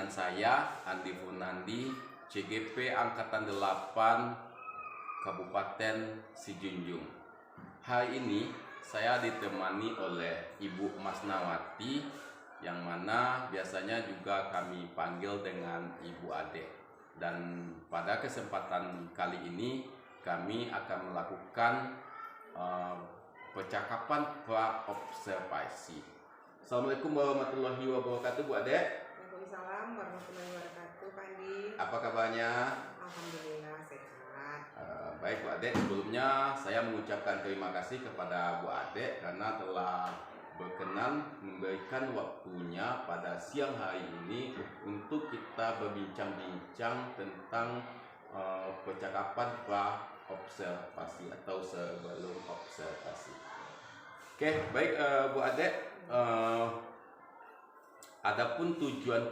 dengan saya Andi Funandi, CGP Angkatan 8 Kabupaten Sijunjung. Hari ini saya ditemani oleh Ibu Masnawati, yang mana biasanya juga kami panggil dengan Ibu Ade. Dan pada kesempatan kali ini kami akan melakukan percakapan pra-observasi. Assalamualaikum warahmatullahi wabarakatuh, Bu Ade. Waalaikumsalam warahmatullahi wabarakatuh, Pak Andi. Apa kabarnya? Alhamdulillah sehat. Baik, Bu Ade. Sebelumnya saya mengucapkan terima kasih kepada Bu Ade karena telah berkenan memberikan waktunya pada siang hari ini untuk kita berbincang-bincang tentang percakapan pra-observasi atau sebelum observasi. Oke, baik, Bu Ade. Adapun tujuan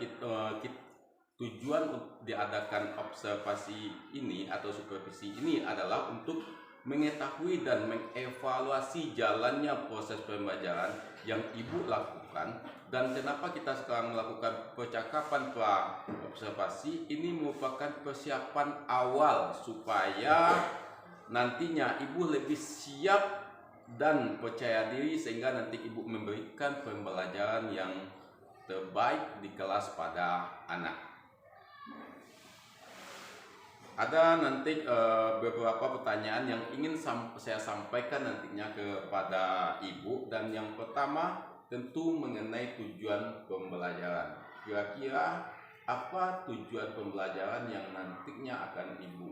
tujuan diadakan observasi ini atau supervisi ini adalah untuk mengetahui dan mengevaluasi jalannya proses pembelajaran yang Ibu lakukan. Dan kenapa kita sekarang melakukan percakapan pra-observasi ini merupakan persiapan awal supaya nantinya Ibu lebih siap dan percaya diri sehingga nanti Ibu memberikan pembelajaran yang terbaik di kelas pada anak. Ada nanti beberapa pertanyaan yang ingin saya sampaikan nantinya kepada Ibu, dan yang pertama tentu mengenai tujuan pembelajaran. Kira-kira apa tujuan pembelajaran yang nantinya akan Ibu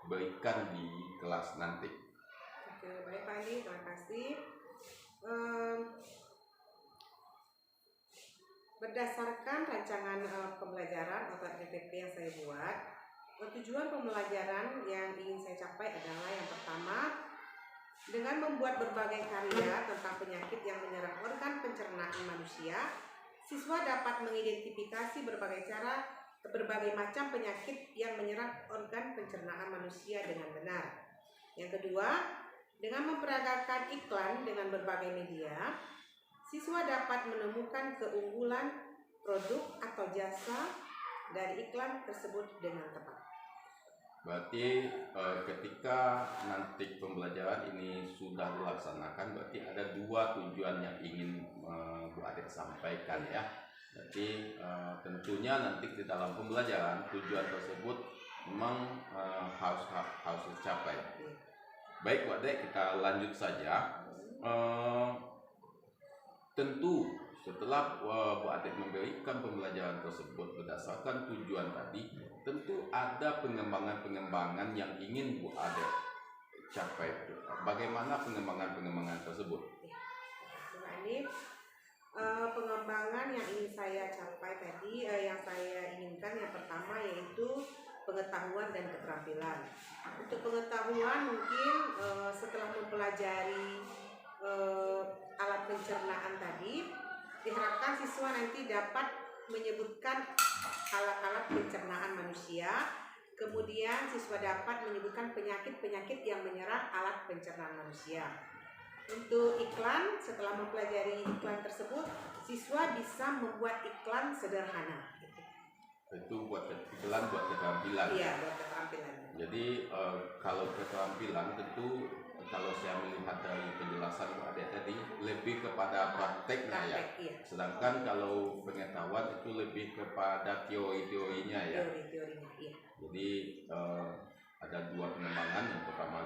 berikan di kelas nanti? Oke, baik Pak Andi, terima kasih. Berdasarkan rancangan pembelajaran atau RPP yang saya buat, tujuan pembelajaran yang ingin saya capai adalah yang pertama, dengan membuat berbagai karya tentang penyakit yang menyerang organ pencernaan manusia, siswa dapat mengidentifikasi berbagai macam penyakit yang menyerang organ pencernaan manusia dengan benar. Yang kedua, dengan memperagakan iklan dengan berbagai media, siswa dapat menemukan keunggulan produk atau jasa dari iklan tersebut dengan tepat. Berarti ketika nanti pembelajaran ini sudah dilaksanakan, berarti ada dua tujuan yang ingin Bu Ade sampaikan ya. Jadi tentunya nanti di dalam pembelajaran tujuan tersebut memang harus dicapai. Baik, Bu Ade, kita lanjut saja. Tentu setelah Bu Ade memberikan pembelajaran tersebut berdasarkan tujuan tadi, tentu ada pengembangan-pengembangan yang ingin Bu Ade capai. Bagaimana pengembangan tersebut? Ini pengembangan yang ingin saya capai tadi, yang saya inginkan yang pertama yaitu pengetahuan dan keterampilan. Untuk pengetahuan mungkin setelah mempelajari alat pencernaan tadi, diharapkan siswa nanti dapat menyebutkan alat-alat pencernaan manusia. Kemudian siswa dapat menyebutkan penyakit-penyakit yang menyerang alat pencernaan manusia. Untuk iklan, setelah mempelajari iklan tersebut, siswa bisa membuat iklan sederhana. Itu buat iklan, buat keterampilan. Iya, buat keterampilan. Jadi kalau keterampilan tentu kalau saya melihat dari penjelasan Bu Ade tadi lebih kepada prakteknya ya. Iya. Sedangkan kalau pengetahuan itu lebih kepada teori-teorinya ya. Teori-teorinya, iya. Jadi ada dua pengembangan, yang pertama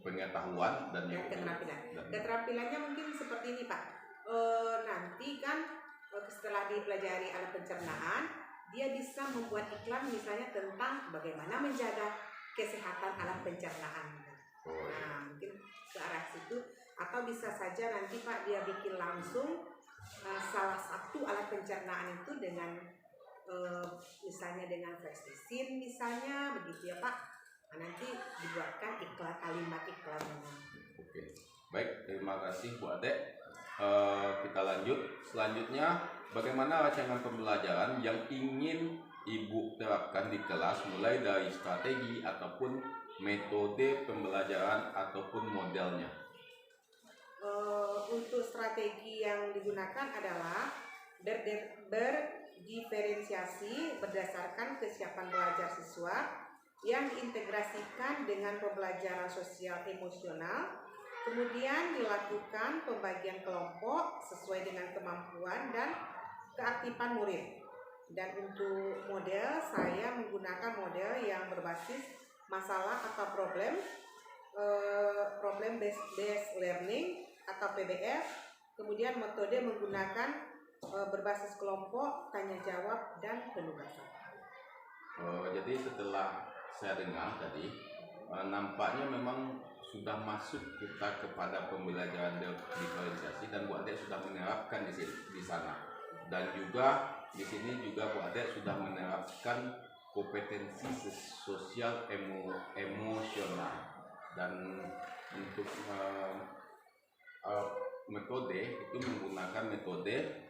pengetahuan dan yang keterampilan. Keterampilannya mungkin seperti ini Pak. Nanti kan setelah dipelajari alat pencernaan, dia bisa membuat iklan misalnya tentang bagaimana menjaga kesehatan alat pencernaan. Nah, mungkin ke arah situ, atau bisa saja nanti Pak dia bikin langsung salah satu alat pencernaan itu dengan misalnya dengan fluorescein misalnya, begitu ya Pak. Nah, nanti dibuatkan iklan, kalimat iklannya. Oke, baik, terima kasih Bu Ade. Kita lanjut. Selanjutnya, bagaimana rancangan pembelajaran yang ingin Ibu terapkan di kelas, mulai dari strategi ataupun metode pembelajaran ataupun modelnya? Untuk strategi yang digunakan adalah diferensiasi berdasarkan kesiapan belajar siswa yang diintegrasikan dengan pembelajaran sosial emosional. Kemudian dilakukan pembagian kelompok sesuai dengan kemampuan dan keaktifan murid. Dan untuk model, saya menggunakan model yang berbasis masalah atau problem based learning atau PBL. Kemudian metode menggunakan berbasis kelompok, tanya jawab, dan penugasan. Jadi setelah saya dengar tadi, nampaknya memang sudah masuk kita kepada pembelajaran diferensiasi dan Bu Ade sudah menerapkan di sana. Dan juga di sini juga Bu Ade sudah menerapkan kompetensi sosial emosional. Dan untuk metode itu menggunakan metode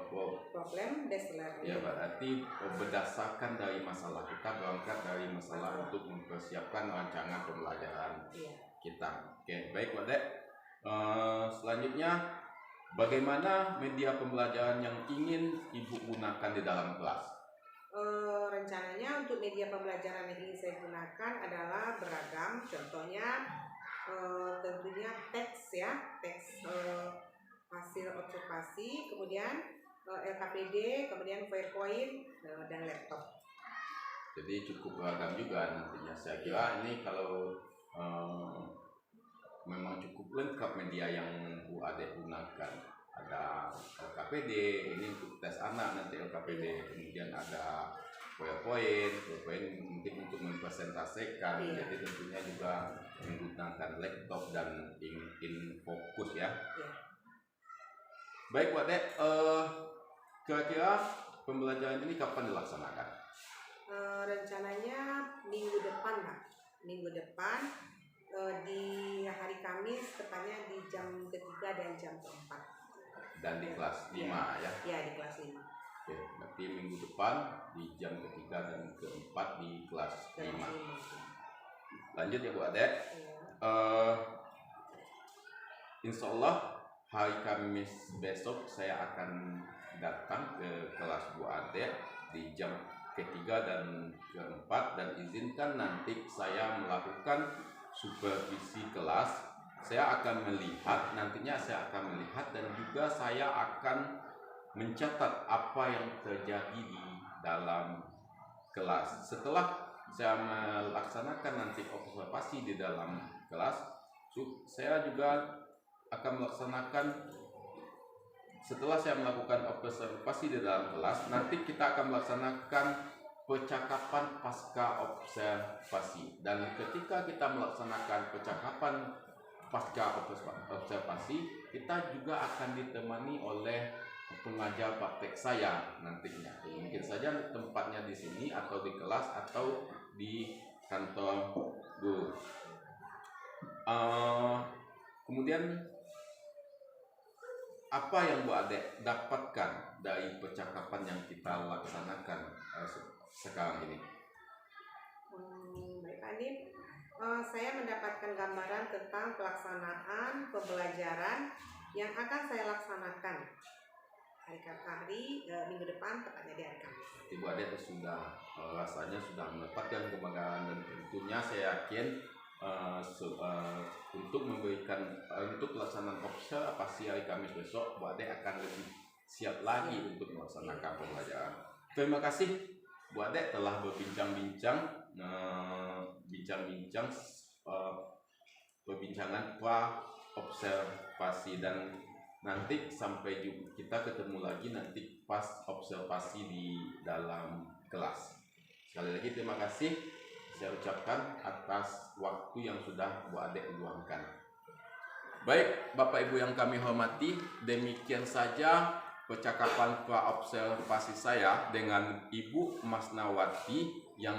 problem based learning. Ya, berarti berdasarkan dari masalah, kita berangkat dari masalah untuk mempersiapkan rancangan pembelajaran kita. Oke, baik Bu Ade. Selanjutnya, bagaimana media pembelajaran yang ingin Ibu gunakan di dalam kelas? Rencananya untuk media pembelajaran yang ingin saya gunakan adalah beragam. Contohnya tentunya teks hasil observasi, kemudian LKPD, kemudian PowerPoint, dan laptop. Jadi cukup beragam juga nantinya. Saya kira ini kalau memang cukup lengkap media yang Bu Ade gunakan. Ada LKPD, ini untuk tes anak nanti LKPD, kemudian ada PowerPoint mungkin untuk mempresentasikan. Jadi tentunya juga menggunakan laptop dan InFocus ya. Baik Bu Ade, kira-kira pembelajaran ini kapan dilaksanakan? Rencananya minggu depan, Pak. Minggu depan di hari Kamis, tepatnya di jam ketiga dan jam keempat. Dan di kelas 5 ya? Ya, di kelas 5. Oke, berarti minggu depan di jam ketiga dan keempat di kelas 5. Lanjut ya Bu Ade. Insya Allah hari Kamis besok saya akan datang ke kelas Bu Ade di jam ketiga dan keempat, dan izinkan nanti saya melakukan supervisi kelas. Saya akan melihat, nantinya saya akan melihat dan juga saya akan mencatat apa yang terjadi di dalam kelas. Setelah saya melaksanakan nanti observasi di dalam kelas, saya juga akan melaksanakan, setelah saya melakukan observasi di dalam kelas, nanti kita akan melaksanakan percakapan pasca observasi. Dan ketika kita melaksanakan percakapan pasca observasi, kita juga akan ditemani oleh pengajar praktek saya nantinya. Mungkin saja tempatnya di sini atau di kelas atau di kantor guru. Kemudian apa yang Bu Ade dapatkan dari percakapan yang kita laksanakan sekarang ini? Baik Adit, saya mendapatkan gambaran tentang pelaksanaan pembelajaran yang akan saya laksanakan hari minggu depan, tepatnya di hari Kamis. Ibu Ade sudah rasanya sudah mendapatkan kebanggaan, dan tentunya saya yakin untuk pelaksanaan observasi hari Kamis besok, Bu Ade akan lebih siap lagi untuk melaksanakan pembelajaran. Terima kasih Bu Ade telah berbincang-bincang perbincangan observasi, dan nanti sampai kita ketemu lagi nanti pas observasi di dalam kelas. Sekali lagi terima kasih saya ucapkan atas waktu yang sudah Bu Ade luangkan. Baik Bapak Ibu yang kami hormati, demikian saja percakapan praobservasi saya dengan Ibu Masnawati yang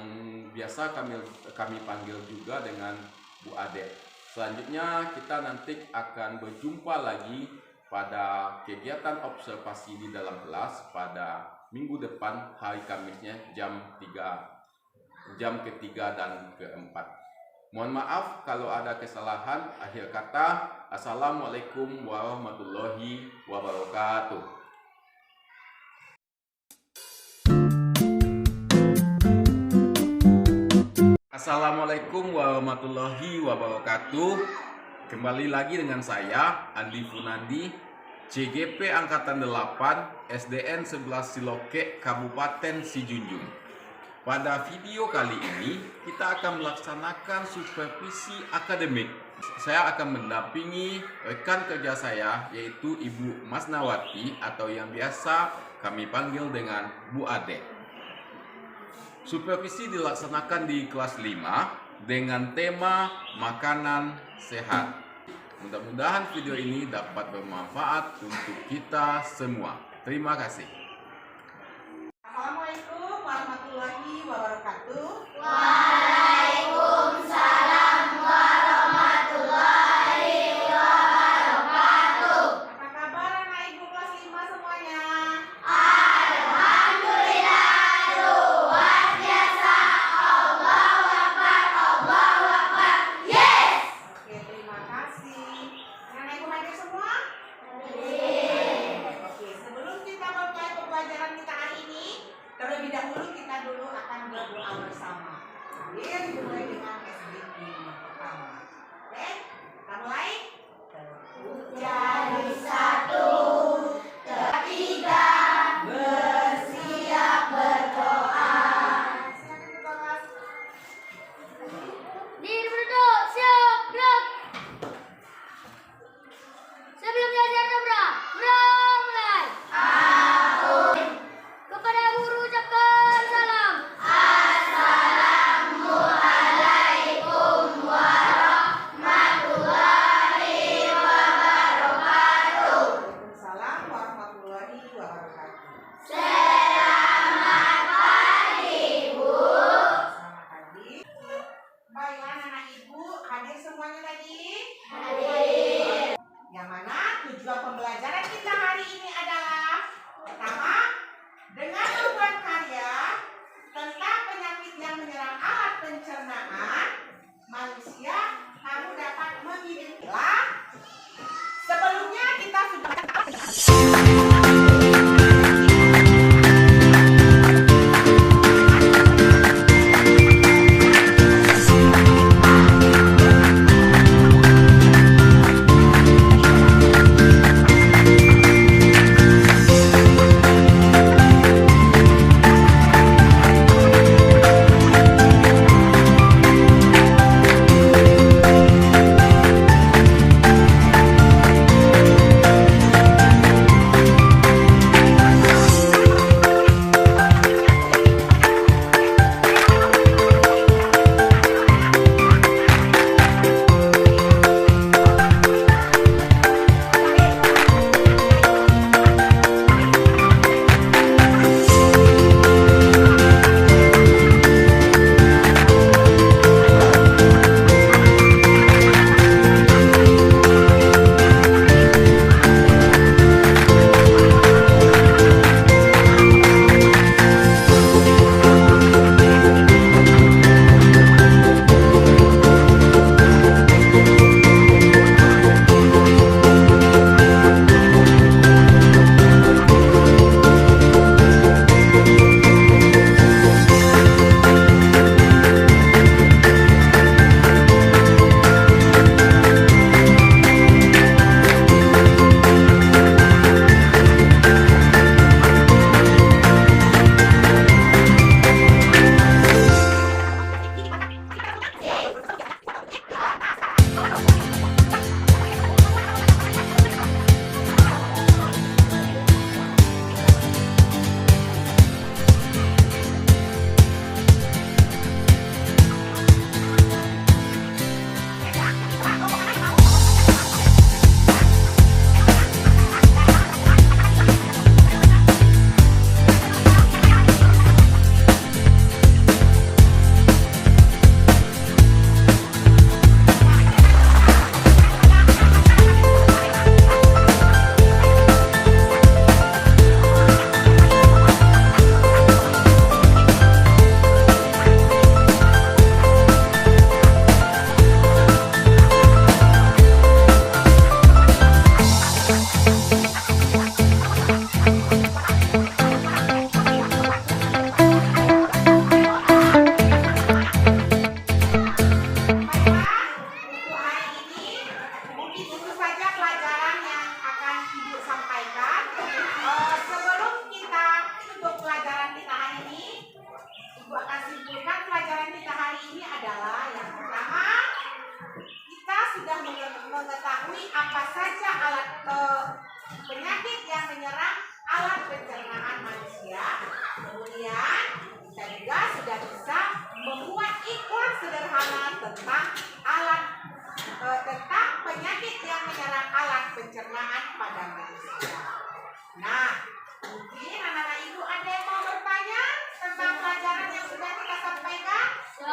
biasa kami panggil juga dengan Bu Ade. Selanjutnya kita nanti akan berjumpa lagi pada kegiatan observasi di dalam kelas pada minggu depan hari Kamisnya jam ketiga dan keempat. Mohon maaf kalau ada kesalahan. Akhir kata, Assalamualaikum warahmatullahi wabarakatuh. Assalamualaikum warahmatullahi wabarakatuh. Kembali lagi dengan saya Andi Funandi, CGP Angkatan 8 SDN 11 Siloke, Kabupaten Sijunjung. Pada video kali ini kita akan melaksanakan supervisi akademik. Saya akan mendampingi rekan kerja saya, yaitu Ibu Masnawati atau yang biasa kami panggil dengan Bu Ade. Supervisi dilaksanakan di kelas 5 dengan tema makanan sehat. Mudah-mudahan video ini dapat bermanfaat untuk kita semua. Terima kasih. Assalamualaikum warahmatullahi wabarakatuh. Waalaikumsalam warahmatullahi wabarakatuh. Apa kabar anak ibu kelas 5 semuanya? Alhamdulillah, luar biasa. Allahu Akbar, Allahu Akbar. Yes. Oke, terima kasih. Anak ibu hadir semua? Oke, sebelum kita mulai pembelajaran kita hari ini, terlebih dahulu kita akan berdoa bersama. Sambil dimulai dengan SBQ yang pertama. Oke, kita mulai. Jadi satu, ketiga, bersiap berdoa. Silakan berdoa. Diri berdua, siap, gerak. Sebelum belajar doa, mulai. Kepada guru ucapkan salam. Assalamualaikum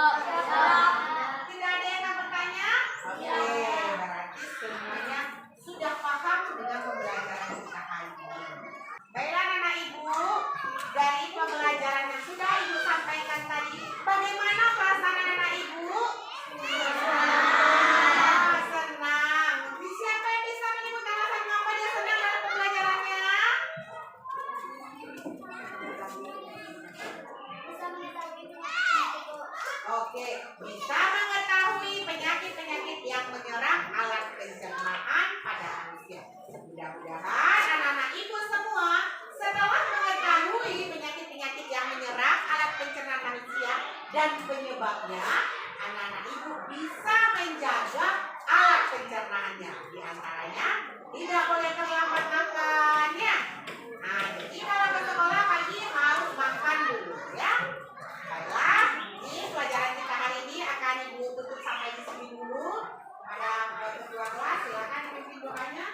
Tidak ada yang akan bertanya? Oke, berarti semuanya sudah paham dengan pembelajaran kita hari ini. Baiklah anak ibu, dari pembelajaran yang sudah ibu sampaikan tadi, bagaimana perasaan anak ibu? Senang. Siapa yang bisa menyebutkan alasan mengapa dia senang dalam pembelajarannya? Oke, bisa mengetahui penyakit-penyakit yang menyerang alat pencernaan pada manusia. Mudah-mudahan anak-anak ibu semua setelah mengetahui penyakit-penyakit yang menyerang alat pencernaan manusia dan penyebabnya, anak-anak ibu bisa menjaga alat pencernaannya. Di antaranya, tidak boleh terlambat makan, ya. Nah, jadi kalau ke sekolah pagi harus makan dulu, ya. Baiklah, ini pelajaran kita hari ini akan ibu tutup sampai di sini dulu. Ada ketua kelas, silakan pimpin doanya.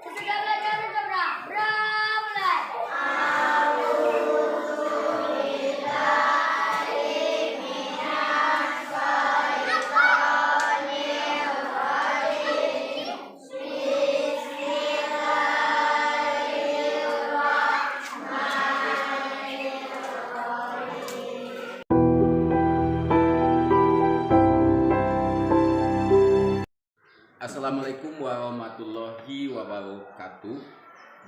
Sudah belajar zebra. Mulai. Assalamualaikum warahmatullahi wabarakatuh.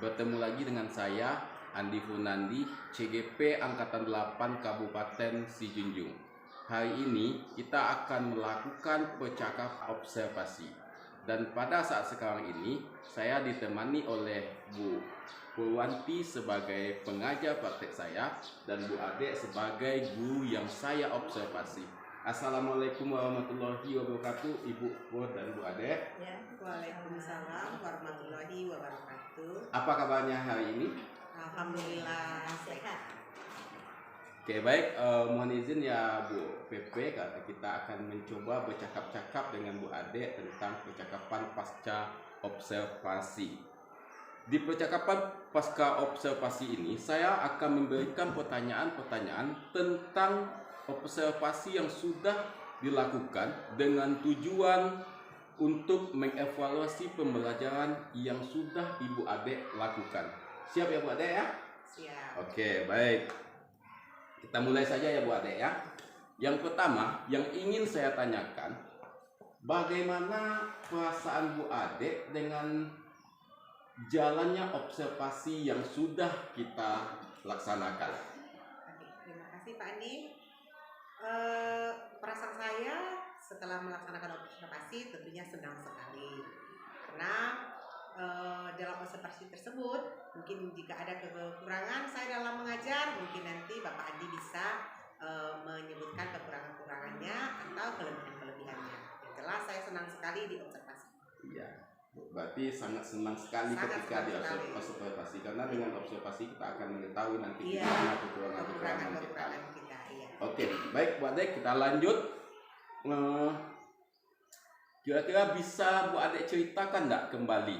Bertemu lagi dengan saya Andi Funandi, CGP Angkatan 8 Kabupaten Sijunjung. Hari ini kita akan melakukan percakapan observasi. Dan pada saat sekarang ini saya ditemani oleh Bu Purwanti sebagai pengajar praktek saya dan Bu Ade sebagai guru yang saya observasi. Assalamualaikum warahmatullahi wabarakatuh, Ibu Pur dan Bu Ade. Ya, waalaikumsalam warahmatullahi wabarakatuh. Apa kabarnya hari ini? Alhamdulillah sehat. Oke, baik. Mohon izin ya Bu PP, kita akan mencoba bercakap-cakap dengan Bu Ade tentang percakapan pasca observasi. Di percakapan pasca observasi ini, saya akan memberikan pertanyaan-pertanyaan tentang observasi yang sudah dilakukan dengan tujuan untuk mengevaluasi pembelajaran yang sudah Ibu Ade lakukan. Siap ya Bu Ade ya? Siap. Oke, baik. Kita mulai saja ya Bu Ade ya. Yang pertama yang ingin saya tanyakan, bagaimana perasaan Bu Ade dengan jalannya observasi yang sudah kita laksanakan? Oke, terima kasih Pak Andi. Perasaan saya setelah melaksanakan observasi tentunya senang sekali karena dalam observasi tersebut mungkin jika ada kekurangan saya dalam mengajar, mungkin nanti Bapak Andi bisa menyebutkan kekurangan-kekurangannya atau kelebihan-kelebihannya. Yang jelas saya senang sekali di observasi. Iya, berarti sangat senang sekali ketika di observasi karena dengan observasi kita akan mengetahui nanti bagaimana kekurangan-kekurangan kita. Oke, baik Bu Ade, kita lanjut. Kira-kira bisa Bu Ade ceritakan enggak kembali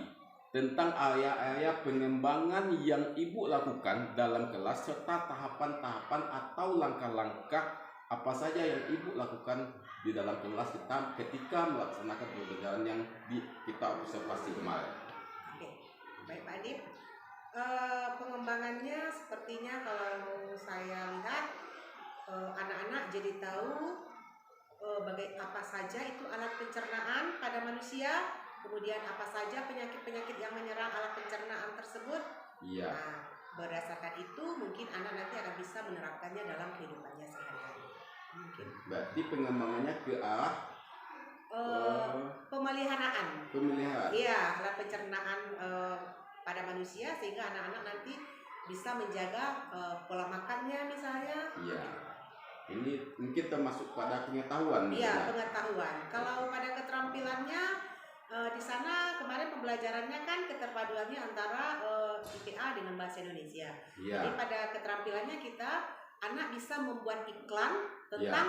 tentang area-area pengembangan yang Ibu lakukan dalam kelas serta tahapan-tahapan atau langkah-langkah apa saja yang Ibu lakukan di dalam kelas kita ketika melaksanakan pembelajaran yang kita observasi kemarin. Oke, baik Pak Adib. Pengembangannya sepertinya kalau saya lihat anak-anak jadi tahu apa saja itu alat pencernaan pada manusia, kemudian apa saja penyakit-penyakit yang menyerang alat pencernaan tersebut. Iya. Nah, berdasarkan itu mungkin anak nanti akan bisa menerapkannya dalam kehidupannya sehari-hari. Mungkin. Berarti pengembangannya ke arah pemeliharaan. pemeliharaan. Iya, alat pencernaan pada manusia sehingga anak-anak nanti bisa menjaga pola makannya misalnya. Iya. Ini mungkin termasuk pada pengetahuan. Iya, pengetahuan. Kalau pada keterampilannya di sana kemarin pembelajarannya kan keterpaduannya antara IPA dengan bahasa Indonesia. Iya. Jadi pada keterampilannya kita anak bisa membuat iklan tentang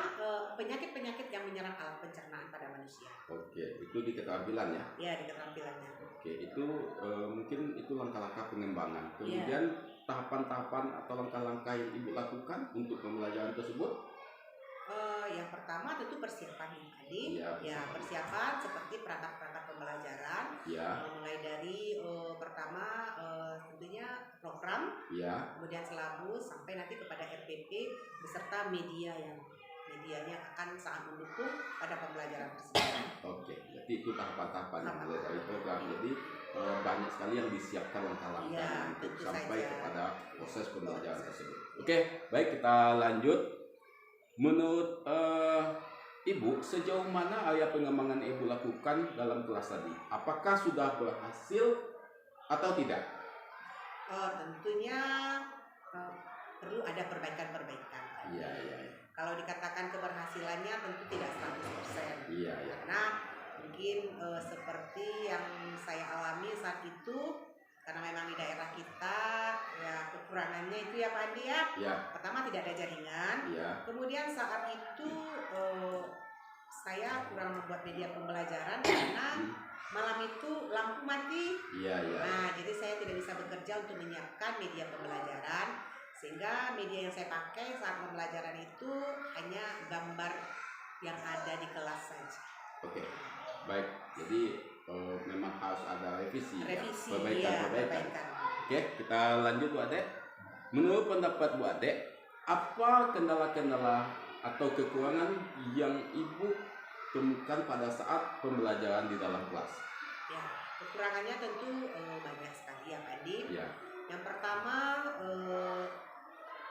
penyakit-penyakit yang menyerang alat pencernaan pada manusia. Oke, itu di keterampilan ya. Ya, di keterampilannya. Oke, itu mungkin itu langkah-langkah pengembangan. Iya. Kemudian tahapan-tahapan atau langkah-langkah yang Ibu lakukan untuk pembelajaran tersebut? Yang pertama tentu persiapan nih tadi. Iya, Ya, persiapan seperti perangkat-perangkat pembelajaran. Ya, Mulai dari pertama tentunya program, ya. kemudian silabus sampai nanti kepada RPP beserta medianya akan sangat mendukung pada pembelajaran tersebut. Oke, jadi itu tahapan-tahapan Tahapan. mulai dari program. Jadi banyak sekali yang disiapkan langkah-langkah Iya, untuk tentu sampai saja. kepada proses pembelajaran tersebut. Oke, baik, kita lanjut. Menurut Ibu, sejauh mana pengembangan Ibu lakukan dalam kelas tadi? Apakah sudah berhasil atau tidak? Tentunya perlu ada perbaikan-perbaikan. Iya, iya, Kalau dikatakan keberhasilannya tentu tidak 100%. iya, iya. Karena mungkin seperti yang saya alami saat itu, karena memang di daerah kita ya kekurangannya itu ya Pak Andi ya. Iya, Pertama tidak ada jaringan. iya, Kemudian saat itu saya kurang membuat media pembelajaran karena malam itu lampu mati. iya, iya. Nah, jadi saya tidak bisa bekerja untuk menyiapkan media pembelajaran, sehingga media yang saya pakai saat pembelajaran itu hanya gambar yang ada di kelas saja. Oke, baik. Jadi memang harus ada revisi, Revisi, ya? Perbaikan. perbaikan. Oke, kita lanjut Bu Ade. Menurut pendapat Bu Ade, apa kendala-kendala atau kekurangan yang Ibu temukan pada saat pembelajaran di dalam kelas? Ya, kekurangannya tentu banyak sekali ya Pak Adi. Ya, Yang pertama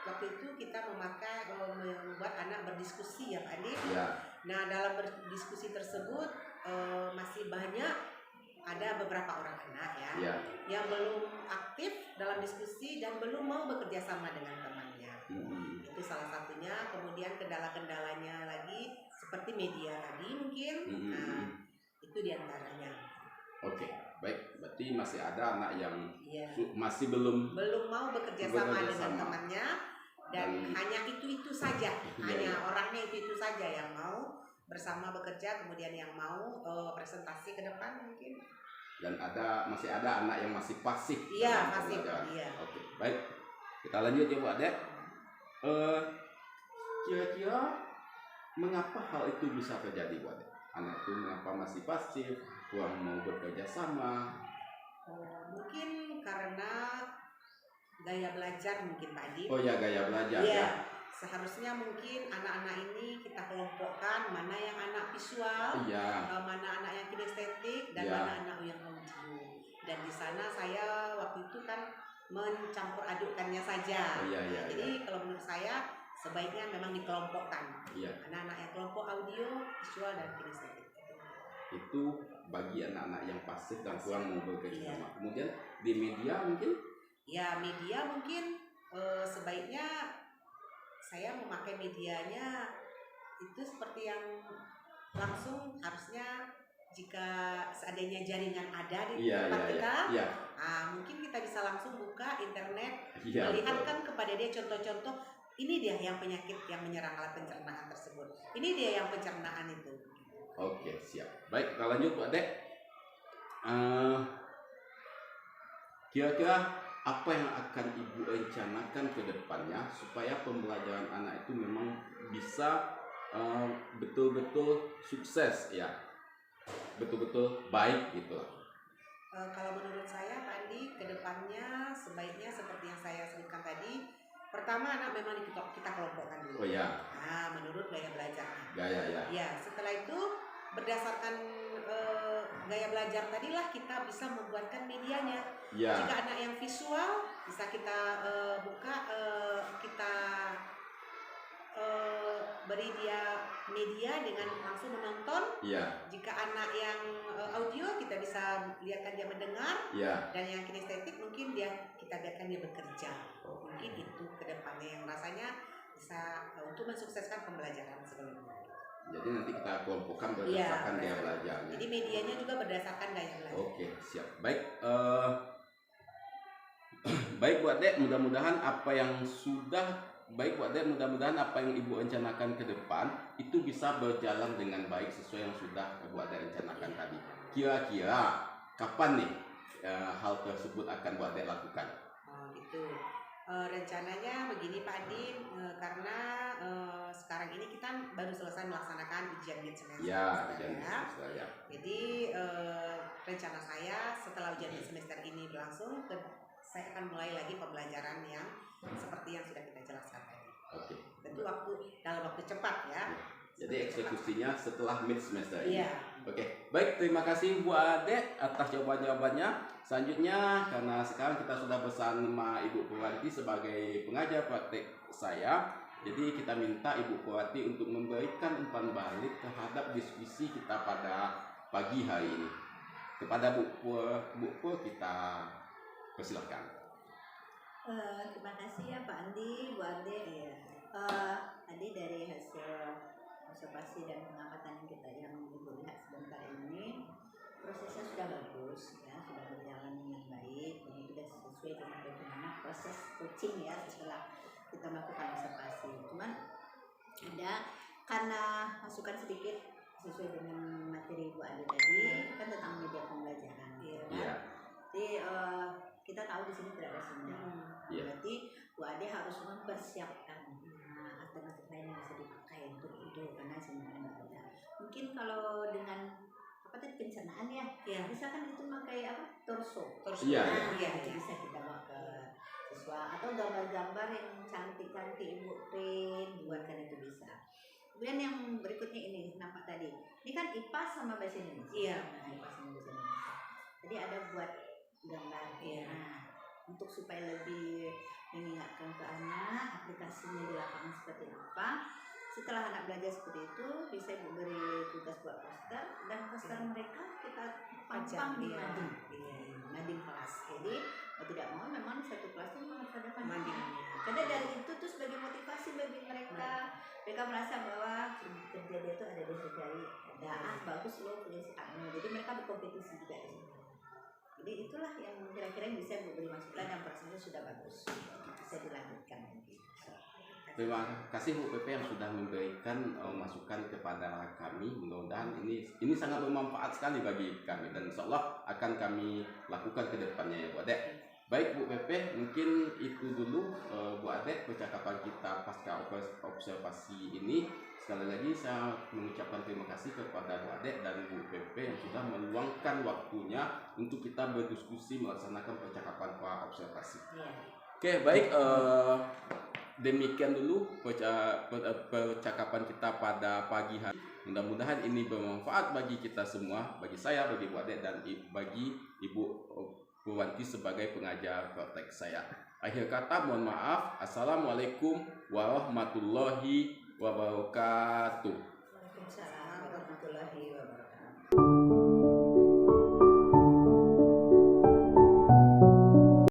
waktu itu kita membuat anak berdiskusi ya Pak Adi. ya, Nah, dalam berdiskusi tersebut masih banyak ada beberapa orang anak ya ya. yang belum aktif dalam diskusi dan belum mau bekerja sama dengan temannya. Itu salah satunya. Kemudian kendala-kendalanya lagi seperti media tadi mungkin. Nah, itu diantaranya. Oke, baik. Berarti masih ada anak yang Iya. masih belum. Belum mau bekerja sama Bekerja dengan sama. temannya dan hanya itu saja. Iya, Hanya iya. orangnya itu saja yang mau bersama bekerja, kemudian yang mau presentasi ke depan mungkin. Dan masih ada anak yang masih pasif. Iya, dalam pasif, pembelajaran. iya. Oke, baik. Kita lanjut ya Bu Ade. Kira-kira mengapa hal itu bisa terjadi Bu Ade? Anak itu mengapa masih pasif, kurang mau bekerja sama? Mungkin karena gaya belajar mungkin Pak Adi. Oh ya, gaya belajar Iya. ya. Seharusnya mungkin anak-anak ini kita kelompokkan mana yang anak visual, Iya. mana anak yang kinestetik, dan Iya. mana anak yang audio. Dan di sana saya waktu itu kan mencampur adukkannya saja. Iya, iya, Jadi kalau menurut saya sebaiknya memang dikelompokkan. Iya. Anak-anak yang kelompok audio, visual, dan kinestetik. Itu bagi anak-anak yang pasif dan kurang mau bekerja Iya. sama. Kemudian di media mungkin? Ya media mungkin sebaiknya saya memakai medianya itu seperti yang langsung harusnya jika seandainya jaringan ada di Iya, tempat iya, kita, iya. mungkin kita bisa langsung buka internet, Iya, melihatkan kepada dia contoh-contoh, ini dia yang penyakit yang menyerang alat pencernaan tersebut, ini dia yang pencernaan itu. Oke, siap. Baik, kita lanjut Bu Ade. Kira-kira apa yang akan Ibu rencanakan ke depannya supaya pembelajaran anak itu memang bisa betul-betul sukses ya, betul-betul baik gitu. Kalau menurut saya Pak Andi, kedepannya sebaiknya seperti yang saya sebutkan tadi, pertama anak memang kita kelompokkan dulu. Oh ya, Menurut gaya belajarnya. gaya ya. Ya, setelah itu berdasarkan gaya belajar tadilah kita bisa membuatkan medianya. Ya, Jika anak yang visual bisa kita buka, kita beri dia media dengan langsung menonton. ya, Jika anak yang audio kita bisa lihatkan dia mendengar, ya. dan yang kinestetik mungkin kita biarkan dia bekerja. Mungkin itu kedepannya yang rasanya bisa untuk mensukseskan pembelajaran sebelumnya. Jadi nanti kita kelompokkan berdasarkan gaya belajarnya. Jadi medianya juga berdasarkan gaya belajar. Oke, siap. Baik, baik Bu Ade, mudah-mudahan apa yang Ibu rencanakan ke depan itu bisa berjalan dengan baik sesuai yang sudah Bu Ade rencanakan tadi. Kira-kira kapan nih hal tersebut akan Bu Ade lakukan? Oh gitu. Rencananya begini Pak Adi, karena sekarang ini kita baru selesai melaksanakan ujian mid semester. Ya, ujian ya. semester ya. Jadi rencana saya setelah ujian mid semester ini berlangsung, saya akan mulai lagi pembelajaran yang seperti yang sudah kita jelaskan tadi. Oke. Tentu dalam waktu cepat ya. Jadi eksekusinya setelah mid semester ini. Iya. Oke, baik, terima kasih Bu Ade atas jawaban-jawabannya. Selanjutnya, karena sekarang kita sudah bersama Ibu Purwanti sebagai pengajar praktek saya, jadi kita minta Ibu Purwanti untuk memberikan umpan balik terhadap diskusi kita pada pagi hari ini. Kepada Bu Pur kita persilahkan. Terima kasih ya Pak Andi, Bu Ade. Tadi dari hasil observasi dan pengamatan yang Ibu lihat sebentar ini, prosesnya sudah bagus, ya, sudah berjalan dengan baik, dan itu sudah sesuai dengan bagaimana proses coaching ya setelah kita melakukan observasi. Cuman karena masukan sedikit sesuai dengan materi Bu Ade tadi, kan tentang media pembelajaran, ya kan? Iya. Jadi kita tahu di sini tidak ada sinyal. Iya. Berarti Bu Ade harus mempersiapkan alternatif lain yang bisa dipakai untuk itu karena sinyalnya nggak ada. Mungkin kalau dengan apa tadi pencernaan ya, Iya. misalkan itu pakai torso. Iya, Nah, iya. itu bisa kita bawa ke siswa atau gambar-gambar yang cantik-cantik Ibu print buatkan itu bisa. Kemudian yang berikutnya ini nampak tadi, ini kan IPA sama bahasa Indonesia. Iya. Nah, IPA sama bahasa Indonesia. Jadi ada buat gambar. Iya. Nah, untuk supaya lebih mengingatkan ke anak aplikasinya di lapangan seperti apa. Setelah anak belajar seperti itu, bisa Ibu beri tugas buat poster dan poster mereka kita pampang di mading kelas. Jadi mau tidak mau memang satu kelas itu harus ada Mading. karena dari itu tuh sebagai motivasi bagi mereka. Mereka merasa bahwa kerja dia itu ada dihargai, ada bagus loh punya si Anu. Jadi mereka berkompetisi juga di situ. Jadi itulah yang kira-kira yang bisa beri masukan dan prosesnya sudah bagus, bisa dilanjutkan lagi. Terima kasih Bu PP yang sudah memberikan masukan kepada kami. Mudah-mudahan ini sangat bermanfaat sekali bagi kami dan insya Allah akan kami lakukan ke depannya ya Bu Ade. Baik Bu PP, mungkin itu dulu Bu Ade percakapan kita pasca observasi ini. Sekali lagi saya mengucapkan terima kasih kepada Bu Ade dan Bu PP yang sudah meluangkan waktunya untuk kita berdiskusi melaksanakan percakapan pra observasi. Iya. Oke, baik. Demikian dulu percakapan kita pada pagi hari. Mudah-mudahan ini bermanfaat bagi kita semua, bagi saya, bagi Bu Ade, dan bagi Ibu Purwanti sebagai pengajar praktek saya. Akhir kata, mohon maaf. Assalamualaikum warahmatullahi wabarakatuh. Waalaikumsalam warahmatullahi wabarakatuh.